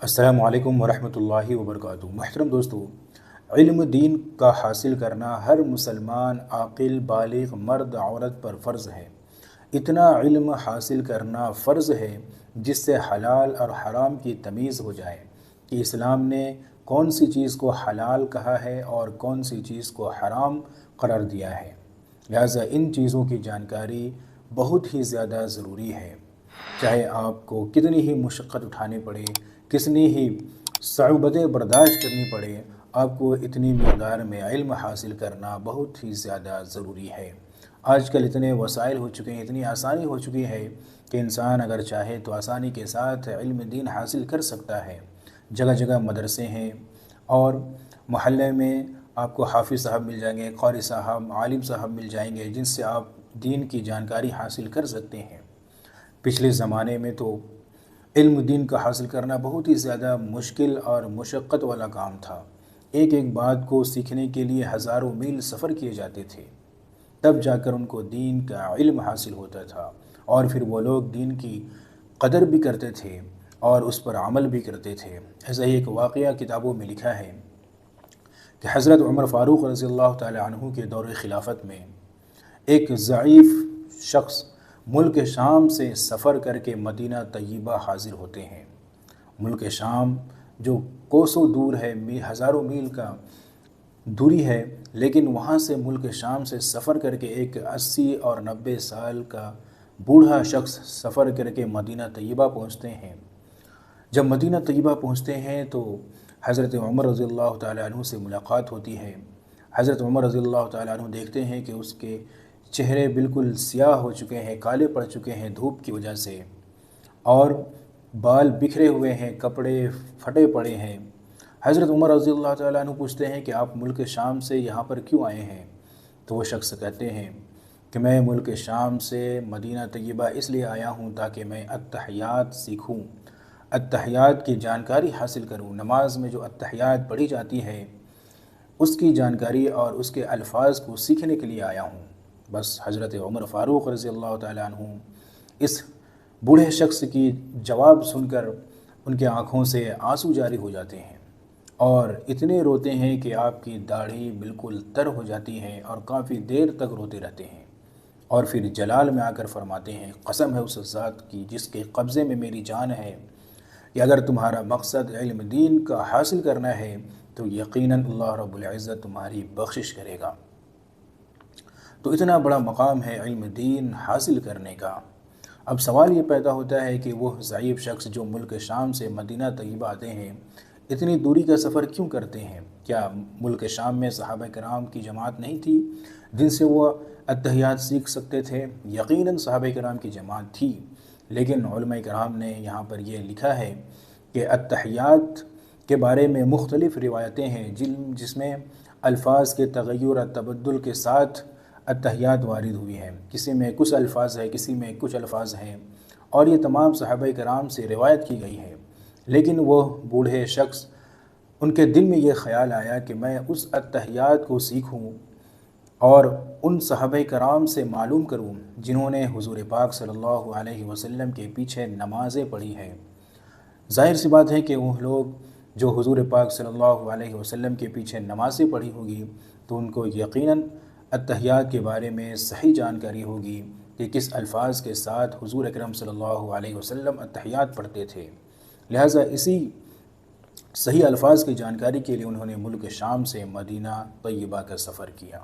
السلام علیکم ورحمۃ اللہ وبرکاتہ۔ محترم دوستو، علم دین کا حاصل کرنا ہر مسلمان عاقل بالغ مرد عورت پر فرض ہے۔ اتنا علم حاصل کرنا فرض ہے جس سے حلال اور حرام کی تمیز ہو جائے کہ اسلام نے کون سی چیز کو حلال کہا ہے اور کون سی چیز کو حرام قرار دیا ہے۔ لہٰذا ان چیزوں کی جانکاری بہت ہی زیادہ ضروری ہے، چاہے آپ کو کتنی ہی مشقت اٹھانی پڑے، کتنی ہی صعوبتیں برداشت کرنی پڑے، آپ کو اتنی مقدار میں علم حاصل کرنا بہت ہی زیادہ ضروری ہے۔ آج کل اتنے وسائل ہو چکے ہیں، اتنی آسانی ہو چکی ہے کہ انسان اگر چاہے تو آسانی کے ساتھ علم دین حاصل کر سکتا ہے۔ جگہ جگہ مدرسے ہیں اور محلے میں آپ کو حافظ صاحب مل جائیں گے، قاری صاحب، عالم صاحب مل جائیں گے جن سے آپ دین کی جانکاری حاصل کر سکتے ہیں۔ پچھلے زمانے میں تو علم دین کا حاصل کرنا بہت ہی زیادہ مشکل اور مشقت والا کام تھا۔ ایک ایک بات کو سیکھنے کے لیے ہزاروں میل سفر کیے جاتے تھے، تب جا کر ان کو دین کا علم حاصل ہوتا تھا، اور پھر وہ لوگ دین کی قدر بھی کرتے تھے اور اس پر عمل بھی کرتے تھے۔ ایسا ہی ایک واقعہ کتابوں میں لکھا ہے کہ حضرت عمر فاروق رضی اللہ تعالی عنہ کے دور خلافت میں ایک ضعیف شخص ملک شام سے سفر کر کے مدینہ طیبہ حاضر ہوتے ہیں۔ ملک شام جو کوسوں دور ہے، ہزاروں میل کا دوری ہے، لیکن وہاں سے ملک شام سے سفر کر کے ایک 80 اور 90 سال کا بوڑھا شخص سفر کر کے مدینہ طیبہ پہنچتے ہیں۔ جب مدینہ طیبہ پہنچتے ہیں تو حضرت عمر رضی اللہ تعالیٰ عنہ سے ملاقات ہوتی ہے۔ حضرت عمر رضی اللہ تعالیٰ عنہ دیکھتے ہیں کہ اس کے چہرے بالکل سیاہ ہو چکے ہیں، کالے پڑ چکے ہیں دھوپ کی وجہ سے، اور بال بکھرے ہوئے ہیں، کپڑے پھٹے پڑے ہیں۔ حضرت عمر رضی اللہ تعالیٰ عنہ پوچھتے ہیں کہ آپ ملک شام سے یہاں پر کیوں آئے ہیں؟ تو وہ شخص کہتے ہیں کہ میں ملک شام سے مدینہ طیبہ اس لیے آیا ہوں تاکہ میں التحیات سیکھوں، التحیات کی جانکاری حاصل کروں۔ نماز میں جو التحیات پڑھی جاتی ہے اس کی جانکاری اور اس کے الفاظ کو سیکھنے کے لیے آیا ہوں۔ بس حضرت عمر فاروق رضی اللہ تعالیٰ عنہ اس بوڑھے شخص کی جواب سن کر ان کے آنکھوں سے آنسو جاری ہو جاتے ہیں اور اتنے روتے ہیں کہ آپ کی داڑھی بالکل تر ہو جاتی ہے اور کافی دیر تک روتے رہتے ہیں، اور پھر جلال میں آ کر فرماتے ہیں، قسم ہے اس ذات کی جس کے قبضے میں میری جان ہے کہ اگر تمہارا مقصد علم دین کا حاصل کرنا ہے تو یقیناً اللہ رب العزت تمہاری بخشش کرے گا۔ تو اتنا بڑا مقام ہے علم دین حاصل کرنے کا۔ اب سوال یہ پیدا ہوتا ہے کہ وہ ضعیف شخص جو ملک شام سے مدینہ طیبہ آتے ہیں اتنی دوری کا سفر کیوں کرتے ہیں؟ کیا ملک شام میں صحابہ کرام کی جماعت نہیں تھی جن سے وہ التحیات سیکھ سکتے تھے؟ یقیناً صحابہ کرام کی جماعت تھی، لیکن علماء کرام نے یہاں پر یہ لکھا ہے کہ التحیات کے بارے میں مختلف روایتیں ہیں جس میں الفاظ کے تغیر اور تبدل کے ساتھ التحیات وارد ہوئی ہیں۔ کسی میں کچھ الفاظ ہے، کسی میں کچھ الفاظ ہیں، اور یہ تمام صحابہ کرام سے روایت کی گئی ہے۔ لیکن وہ بوڑھے شخص، ان کے دل میں یہ خیال آیا کہ میں اس التحیات کو سیکھوں اور ان صحابہ کرام سے معلوم کروں جنہوں نے حضور پاک صلی اللہ علیہ وسلم کے پیچھے نمازیں پڑھی ہیں۔ ظاہر سی بات ہے کہ وہ لوگ جو حضور پاک صلی اللہ علیہ وسلم کے پیچھے نمازیں پڑھی ہوگی تو ان کو یقیناً التحیات کے بارے میں صحیح جانکاری ہوگی کہ کس الفاظ کے ساتھ حضور اکرم صلی اللہ علیہ وسلم التحیات پڑھتے تھے۔ لہٰذا اسی صحیح الفاظ کی جانکاری کے لیے انہوں نے ملک شام سے مدینہ طیبہ کا سفر کیا۔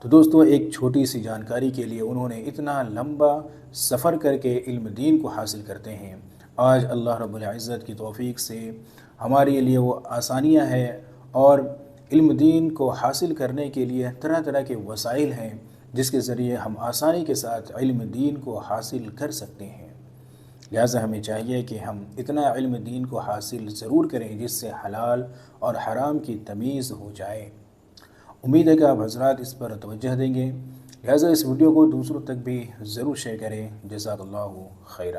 تو دوستو، ایک چھوٹی سی جانکاری کے لیے انہوں نے اتنا لمبا سفر کر کے علم دین کو حاصل کرتے ہیں۔ آج اللہ رب العزت کی توفیق سے ہمارے لیے وہ آسانیاں ہیں اور علم دین کو حاصل کرنے کے لیے طرح طرح کے وسائل ہیں جس کے ذریعے ہم آسانی کے ساتھ علم دین کو حاصل کر سکتے ہیں۔ لہٰذا ہمیں چاہیے کہ ہم اتنا علم دین کو حاصل ضرور کریں جس سے حلال اور حرام کی تمیز ہو جائے۔ امید ہے کہ آپ حضرات اس پر توجہ دیں گے، لہٰذا اس ویڈیو کو دوسروں تک بھی ضرور شیئر کریں۔ جزاک اللہ خیرا۔